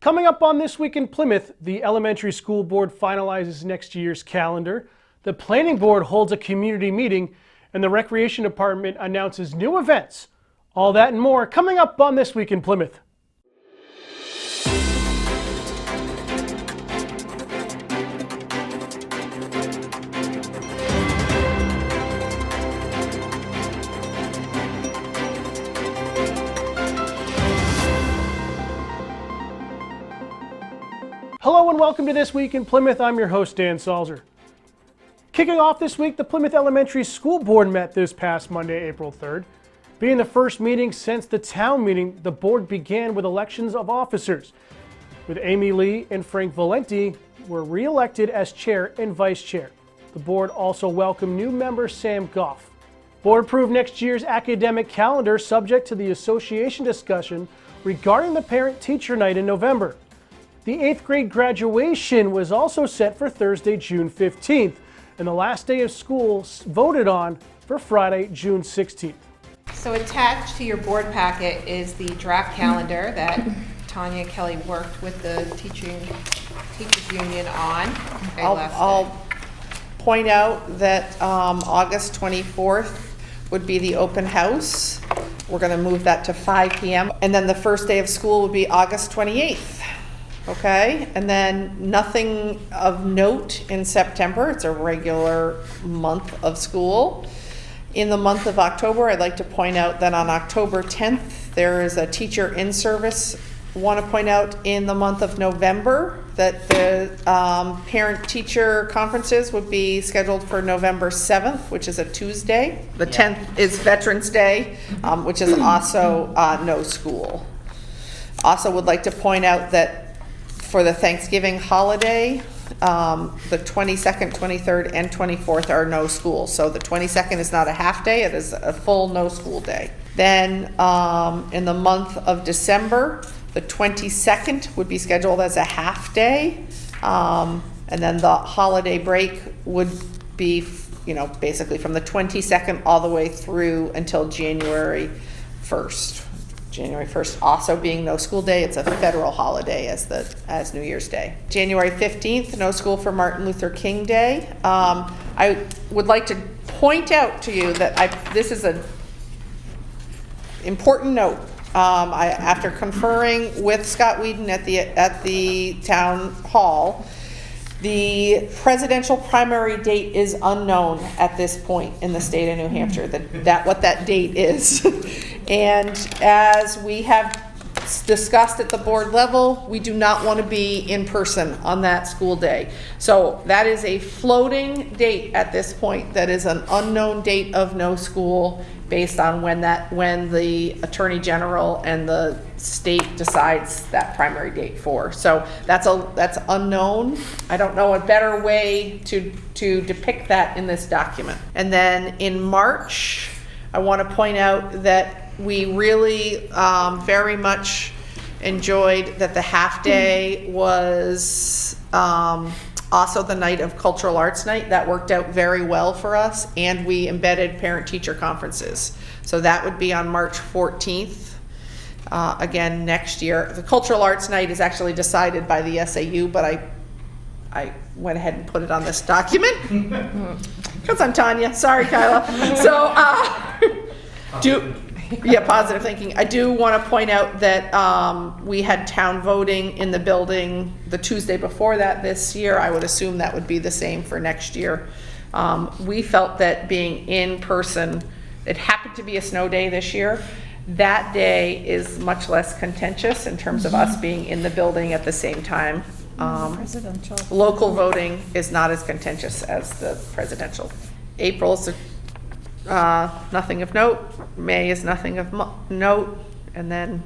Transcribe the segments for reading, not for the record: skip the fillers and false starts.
Coming up on This Week in Plymouth, the elementary school board finalizes next year's calendar, the planning board holds a community meeting, and the recreation department announces new events. All that and more coming up on This Week in Plymouth. Hello and welcome to This Week in Plymouth. I'm your host, Dan Salzer. Kicking off this week, the Plymouth Elementary School Board met this past Monday, April 3rd. Being the first meeting since the town meeting, the board began with elections of officers, with Amy Lee and Frank Valenti were re-elected as chair and vice chair. The board also welcomed new member Sam Goff. Board approved next year's academic calendar subject to the association discussion regarding the parent-teacher night in November. The 8th grade graduation was also set for Thursday, June 15th, and the last day of school voted on for Friday, June 16th. So attached to your board packet is the draft calendar that Tanya Kelly worked with the teachers union on. I'll point out that August 24th would be the open house. We're going to move that to 5 p.m. And then the first day of school would be August 28th. Okay, and then nothing of note in September. It's a regular month of school. In the month of October, I'd like to point out that on October 10th, there is a teacher in service. Want to point out in the month of November that the parent-teacher conferences would be scheduled for November 7th, which is a Tuesday. The 10th is Veterans Day, which is also no school. Also would like to point out that for the Thanksgiving holiday, the 22nd, 23rd, and 24th are no school. So the 22nd is not a half day, it is a full no school day. Then in the month of December, the 22nd would be scheduled as a half day. And then the holiday break would be, basically from the 22nd all the way through until January 1st. January 1st also being no school day. It's a federal holiday as New Year's Day. January 15th, no school for Martin Luther King Day. I would like to point out to you that this is an important note. After conferring with Scott Whedon at the town hall, the presidential primary date is unknown at this point in the state of New Hampshire, what that date is. And as we have discussed at the board level, we do not want to be in person on that school day. So that is a floating date at this point. That is an unknown date of no school based on when the Attorney General and the state decides that primary date for. So that's unknown. I don't know a better way to depict that in this document. And then in March, I want to point out that we really very much enjoyed that the half day was also the night of Cultural Arts Night. That worked out very well for us, and we embedded parent-teacher conferences. So that would be on March 14th. Again, next year. The Cultural Arts Night is actually decided by the SAU, but I went ahead and put it on this document because I'm Tanya. Sorry, Kyla. So positive thinking. I do want to point out that we had town voting in the building the Tuesday before that this year. I would assume that would be the same for next year. We felt that being in person, it happened to be a snow day this year. That day is much less contentious in terms of us being in the building at the same time. Local voting is not as contentious as the presidential. April's nothing of note. May is nothing of note. And then,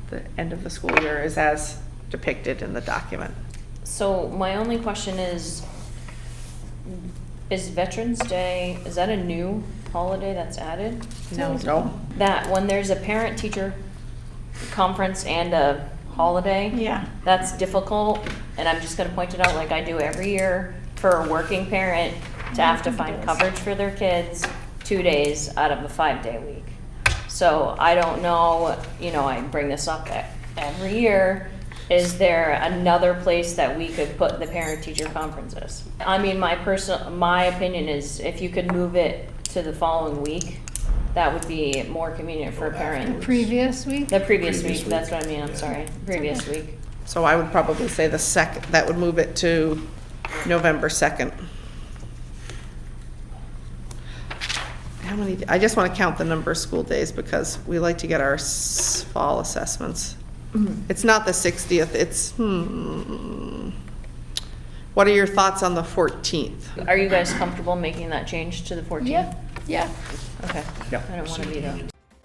the end of the school year is as depicted in the document. So my only question is Veterans Day, is that a new holiday that's added? No. That when there's a parent-teacher conference and a holiday, Yeah. that's difficult. And I'm just going to point it out like I do every year for a working parent to have to find coverage for their kids 2 days out of a 5-day week. So I don't know, I bring this up every year. Is there another place that we could put the parent-teacher conferences? I mean, my opinion is if you could move it to the following week, that would be more convenient for a parent. Previous week? The previous week, that's what I mean, I'm sorry, previous week. So I would probably say the second, that would move it to November 2nd. How many, I just want to count the number of school days because we like to get our fall assessments. It's not the 60th, it's, What are your thoughts on the 14th? Are you guys comfortable making that change to the 14th? Yeah. Okay, I don't want to be though.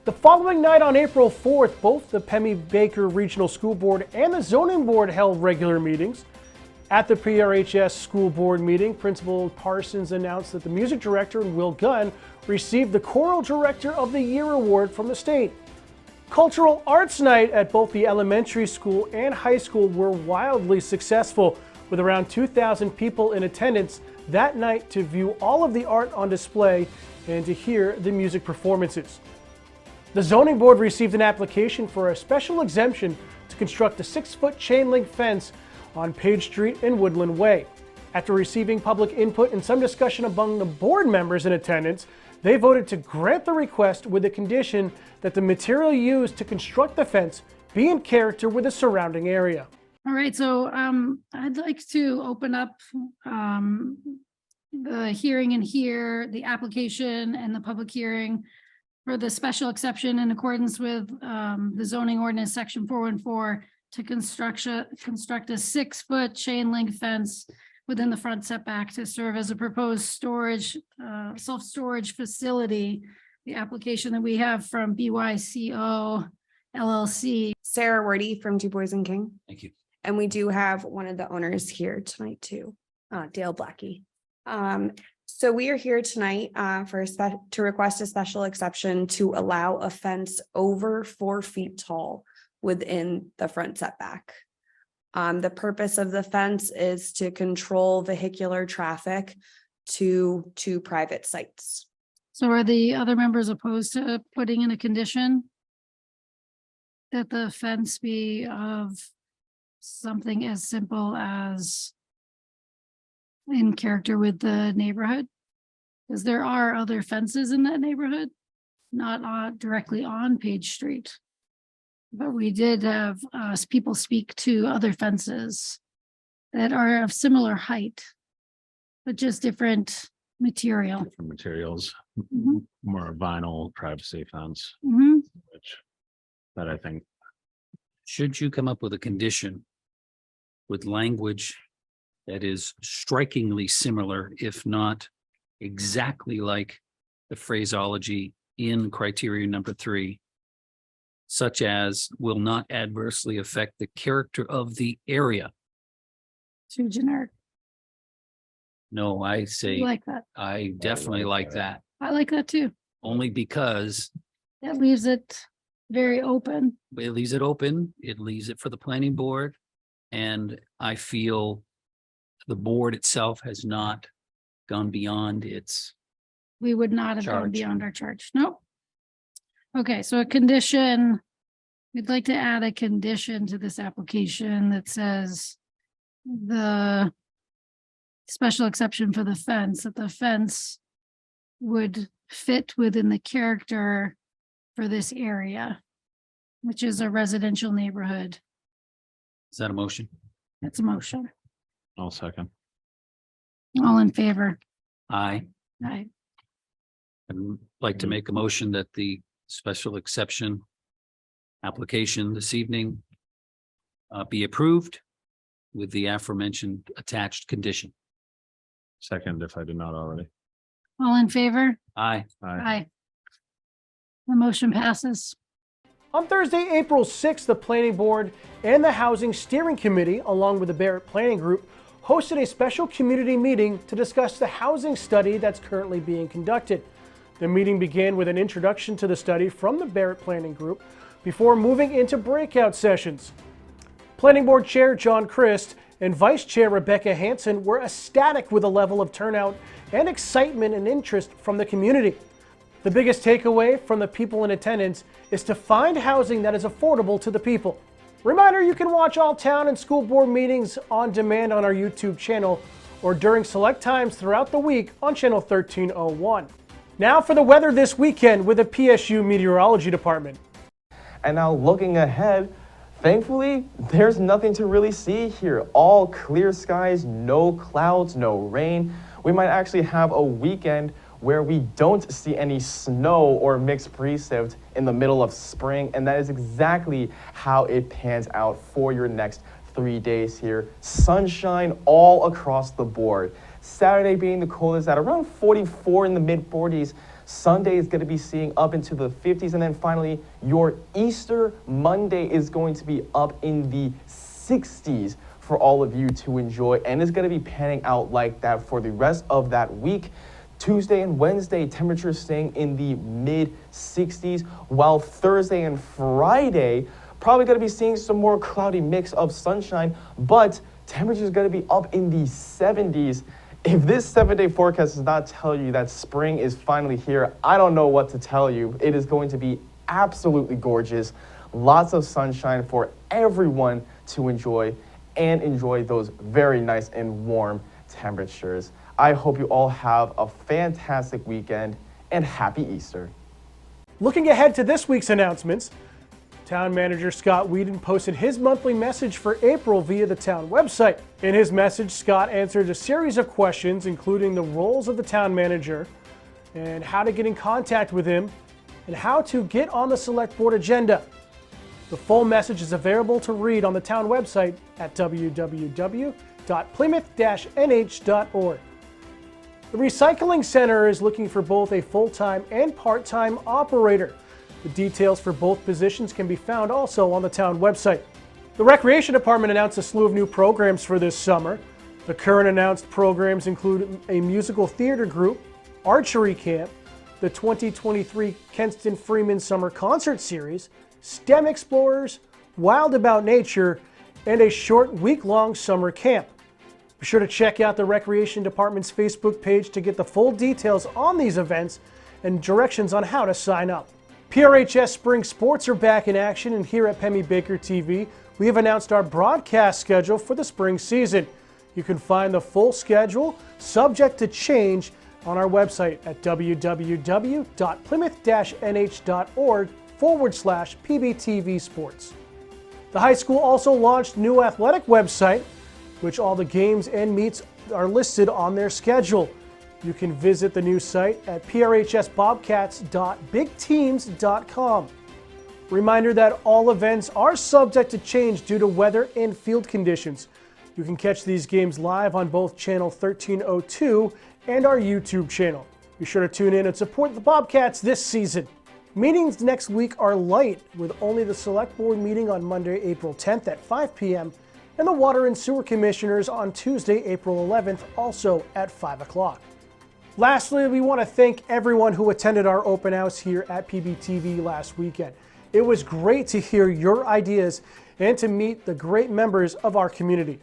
The following night on April 4th, both the Pemmy-Baker Regional School Board and the Zoning Board held regular meetings. At the PRHS School Board meeting, Principal Parsons announced that the music director, Will Gunn, received the Choral Director of the Year award from the state. Cultural Arts Night at both the elementary school and high school were wildly successful, with around 2,000 people in attendance that night to view all of the art on display and to hear the music performances. The Zoning Board received an application for a special exemption to construct a 6-foot chain link fence on Page Street and Woodland Way. After receiving public input and some discussion among the board members in attendance, they voted to grant the request with the condition that the material used to construct the fence be in character with the surrounding area. All right, so I'd like to open up the hearing and hear the application and the public hearing for the special exception in accordance with the zoning ordinance section 414 to construct a 6-foot chain link fence within the front setback to serve as a proposed storage, self-storage facility. The application that we have from BYCO LLC. Sarah Wordy from Du Bois and King. Thank you. And we do have one of the owners here tonight too, Dale Blackie. So we are here tonight to request a special exception to allow a fence over 4 feet tall within the front setback. The purpose of the fence is to control vehicular traffic to private sites. So are the other members opposed to putting in a condition that the fence be of something as simple as in character with the neighborhood? Because there are other fences in that neighborhood, not directly on Page Street. But we did have people speak to other fences that are of similar height, but just different material. Different materials, Mhm. more vinyl privacy fence, Mhm. which that I think Should you come up with a condition with language that is strikingly similar, if not exactly like the phraseology in criteria number 3, such as will not adversely affect the character of the area? Too generic. No, I I say, like that. I definitely like that, I like that too. only because That leaves it very open. it leaves it open, it leaves it for the planning board. And I feel the board itself has not gone beyond its, We would not have gone Charge. beyond our charge. Nope. Okay, so a condition, we'd like to add a condition to this application that says the special exception for the fence, that the fence would fit within the character for this area, which is a residential neighborhood. is that a motion? That's a motion. I'll second. All in favor? Aye. Aye. I'd like to make a motion that the special exception application this evening be approved with the aforementioned attached condition. Second, if I did not already. All in favor? Aye. Aye. The motion passes. On Thursday, April 6th, the Planning Board and the Housing Steering Committee, along with the Barrett Planning Group, hosted a special community meeting to discuss the housing study that's currently being conducted. The meeting began with an introduction to the study from the Barrett Planning Group before moving into breakout sessions. Planning Board Chair John Christ and Vice Chair Rebecca Hansen were ecstatic with the level of turnout and excitement and interest from the community. The biggest takeaway from the people in attendance is to find housing that is affordable to the people. Reminder, you can watch all town and school board meetings on demand on our YouTube channel or during select times throughout the week on channel 1301. Now for the weather this weekend with the PSU Meteorology Department. And now looking ahead, thankfully, there's nothing to really see here. All clear skies, no clouds, no rain. We might actually have a weekend where we don't see any snow or mixed precip in the middle of spring, and that is exactly how it pans out for your next 3 days here. Sunshine all across the board. Saturday being the coldest at around 44 in the mid 40s. Sunday is going to be seeing up into the 50s, and then finally your Easter Monday is going to be up in the 60s for all of you to enjoy, and it's going to be panning out like that for the rest of that week. Tuesday and Wednesday, temperatures staying in the mid 60s, while Thursday and Friday, probably going to be seeing some more cloudy mix of sunshine, but temperatures going to be up in the 70s. If this 7-day forecast does not tell you that spring is finally here, I don't know what to tell you. It is going to be absolutely gorgeous. Lots of sunshine for everyone to enjoy, and enjoy those very nice and warm temperatures. I hope you all have a fantastic weekend and happy Easter. Looking ahead to this week's announcements, Town Manager Scott Whedon posted his monthly message for April via the town website. In his message, Scott answered a series of questions, including the roles of the town manager and how to get in contact with him and how to get on the select board agenda. The full message is available to read on the town website at www.plymouth-nh.org. The Recycling Center is looking for both a full-time and part-time operator. The details for both positions can be found also on the town website. The Recreation Department announced a slew of new programs for this summer. The current announced programs include a musical theater group, archery camp, the 2023 Kenston Freeman Summer Concert Series, STEM Explorers, Wild About Nature, and a short week-long summer camp. Be sure to check out the Recreation Department's Facebook page to get the full details on these events and directions on how to sign up. PRHS Spring Sports are back in action, and here at Pemmy Baker TV, we have announced our broadcast schedule for the spring season. You can find the full schedule, subject to change, on our website at www.plymouth-nh.org/PBTV Sports. The high school also launched a new athletic website, which all the games and meets are listed on their schedule. You can visit the new site at prhsbobcats.bigteams.com. Reminder that all events are subject to change due to weather and field conditions. You can catch these games live on both channel 1302 and our YouTube channel. Be sure to tune in and support the Bobcats this season. Meetings next week are light, with only the Select Board meeting on Monday, April 10th at 5 p.m. and the Water and Sewer Commissioners on Tuesday, April 11th, also at 5 o'clock. Lastly, we want to thank everyone who attended our open house here at PBTV last weekend. It was great to hear your ideas and to meet the great members of our community.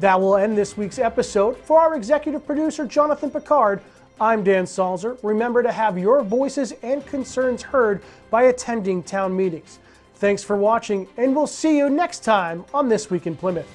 That will end this week's episode. For our executive producer, Jonathan Picard, I'm Dan Salzer. Remember to have your voices and concerns heard by attending town meetings. Thanks for watching, and we'll see you next time on This Week in Plymouth.